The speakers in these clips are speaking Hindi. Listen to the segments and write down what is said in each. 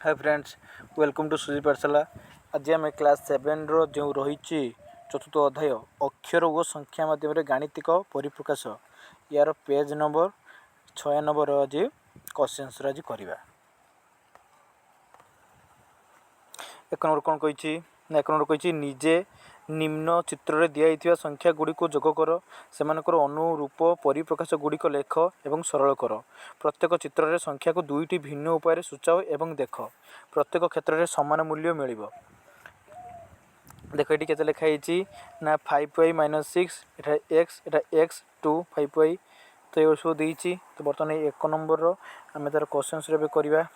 हाय फ्रेंड्स, वेलकम टू सुजी पाठशाला। आज आम क्लास 7 रो जो रही चतुर्थ अध्याय अक्षर ओ संख्या माध्यम गाणितिक परिप्रकाश यार पेज नंबर 96 आज क्वेश्चन आज करवा। एक नंबर कौन कही एक नंबर कही निजे निम्न चित्र दिखाई संख्या गुड़ी को जोग कर से अनुरूप परिप्रकाश गुड़िक लेख एवं सरल कर। प्रत्येक चित्र में संख्या को दुईटी भिन्न उपाय सूचाओ एवं देख प्रत्येक क्षेत्र में समान मूल्य मिल। देख ये के लिखाई ना 5y - 6 एक्स एक्स 2 5y तो ये सब देती। तो बर्तमान एक नंबर आम तार क्वेश्चन करवा।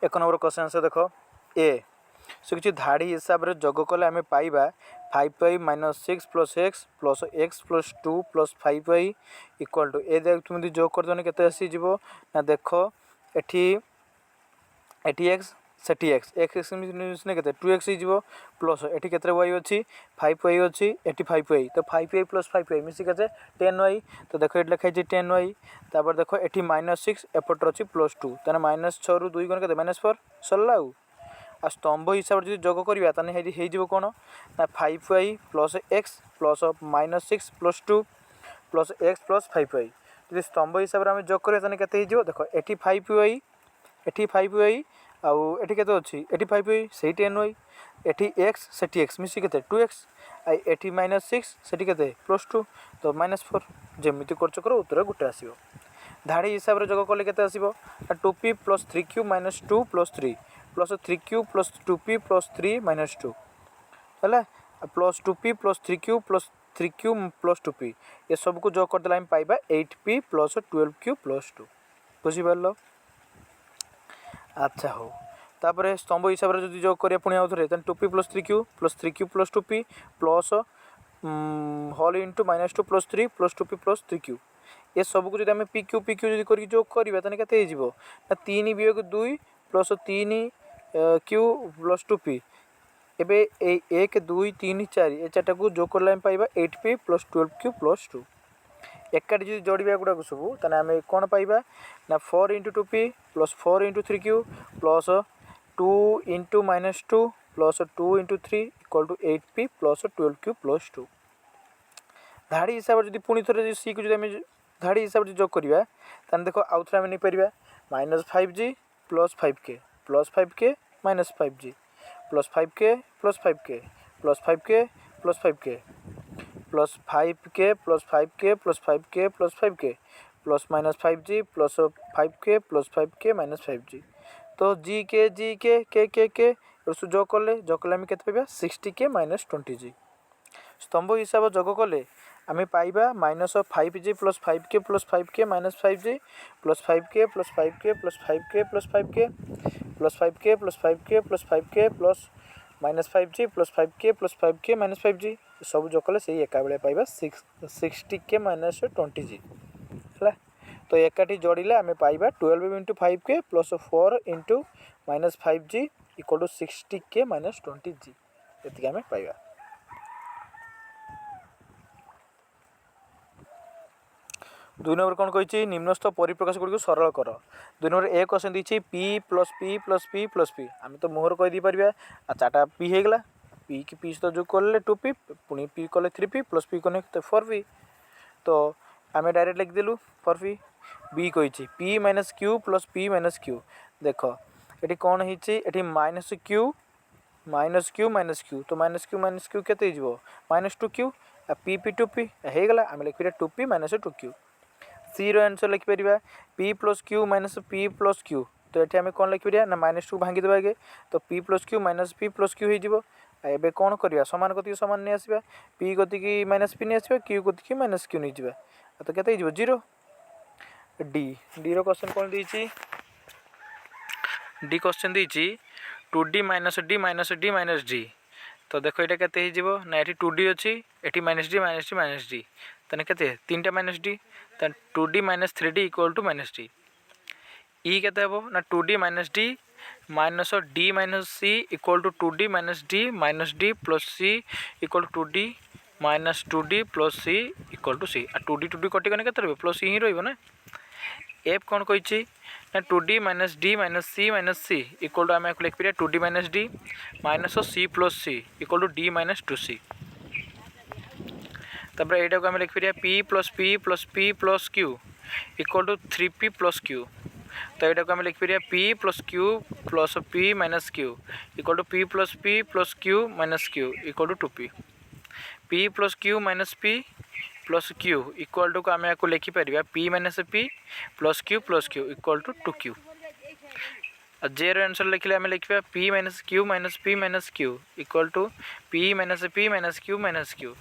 एक नंबर क्वेश्चन से देख ए से किसी धाड़ी हिसाब से जोग कले आम पाइबा 5y - 6 + x + x + 2 + 5y equal to ए देख तुम जोग करदे केते आसीज ना देख एटी एक्स सेठी एक्स एक्स ने केते 2x हो प्लस एटी केते y अछि 5y अछि एटी 5y तो 5y + 5y मिसी केते 10y तो देखो एट लिखाई 10y तापर देखो एटी -6 एपटर अछि +2 ताने -6 रु 2 गुण केते -4 सरला आ स्तंभ हिसाब से जोग करवा ताने हेडी हे जिवो कोन ना 5y + x + -6 + 2 + x + 5y यदि स्तंभ हिसाब से हम जोग करवा ताने केते हे जिवो देखो एटी 5y आउ एटी केते अछि एटी 5y सेही 10y एटी x सेठी x मिसी केते 2x आ एटी -6 सेठी केते +2 तो -4 जेमिति करछ कर उत्तर गुटे आसीबो। धाड़ी हिसाब से जोग कले केते आसीबो 2p + 3q - 2 + 3 + 3q + 2p + 3 - 2 हैला plus 2p + 3q + 3q + 2p ये सब को जोग कर देला हम पाइबा 8p + 12q + 2 बुझी परलो। अच्छा हो तापर स्तंभ हिसाब से जो जोग करिया पुणी आउ थरे 2p + 3q + 3q + 2p plus whole into -2 + 3 + 2p + 3q ये सब को जब आम pq जब कर जोग करवा ताने केते हो ना 3 वियोग 2 + 3q + 2p एबे 1 2 3 4 ए चार्टा को जोग करला हम पाइबा 8p + 12q + 2 एकाटी जो जोड़िया गुड़ाक सब ताने आम कौन पाइबा ना 4 × 2p + 4 × 3q + 2 × -2 + 2 × 3 = 8p + 12q + 2 धाड़ी हिसाब से पुणी थे सी को धाड़ी हिसाब से जोग करवा ताने देखो आउ थे आम नहीं पार -5g + 5k + 5k - 5g + 5k + 5k + 5k + 5k + 5k + 5k + 5k + 5k + -5g + 5k + 5k - 5g तो k जोग कले आम के 60k - 20g स्तंभ हिसाब जोग कले आम पाइबा -5g + 5k + 5k - 5g + 5k + 5k + 5k + 5k + 5k + 5k + 5k + -5g + 5k + 5k - 5g सब जोग कले से एका बेले पाइबा 60k - 20g है। तो एकाठी जोड़िले आम पाइबा 12 × 5k + 4 × -5g = 60k - 20g ये आम पाइबा। दुई नंबर कौन कही निम्नस्थ परिप्रकाश गुड़ी को सरल कर। दुई number A question the p + p + p + p आम तो मुहर कहीदे पार आ 4टा p होगला p की p सहित जो कले 2p पुणी p कले 3p + p कले 4p तो आम डायरेक्ट लिखिदेलु 4p b कही p - q + p - q देख ये कौन है -q -q तो -q केते -2q p 2p होगला आम लिखिपर 2p - 2q सी रो answer लिखिपर p + q - p + q तो ये आम कौन लिखिपर ना -2 भांगी देवा आगे तो p + q - p + q हो एबे कौन करवा सामान गति सामान नहीं आसवा p गति की -p नहीं आसवा q गति की -q नहीं जावा तो केते 0 डी रो क्वेश्चन कौन दी डी क्वेश्चन दी 2d - d - d - d तो देखो ये केते हो ना ये 2d अच्छी ये -d -d तने केते 3टा -d 2d - 3d = -d ई केते हो ना 2d - d -d - c = 2d - d - d + c = 2d - 2d + c = c आ 2d 2d कटिगने केते रहबो + c ही रहबो ना एफ कौन कही ना 2d minus D minus C equal to आम लिखिपर 2d minus D minus C plus C equal to D minus 2c तापर यहाँ को आम लिखिपर P plus Q equal to 3p plus Q तो यहाँ को आम लिखिपर P plus Q plus P minus Q equal to P plus Q minus Q equal to 2p P plus Q minus P plus Q equal to को आम यहाँ लिखिपर P minus P plus Q equal to 2q जे आंसर लिखले आम लिखा P minus P minus Q equal to P minus Q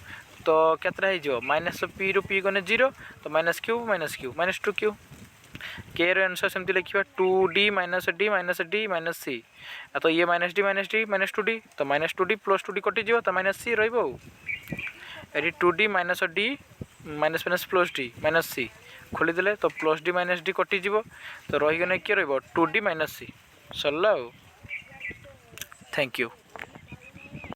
तो केतटा हो माइनस पी रु पी गने 0 तो माइनस क्यू माइनस 2q के आंसर सेमती लिखा 2d माइनस डी माइनस सी तो ये माइनस डी माइनस 2d तो माइनस 2d प्लस 2d कटिज तो माइनस सी रही 2d minus D minus minus plus D minus C खोलीदे तो प्लस डी माइनस डी कटिज तो रहीगने किए रही 2d माइनस सी सरला। Thank you.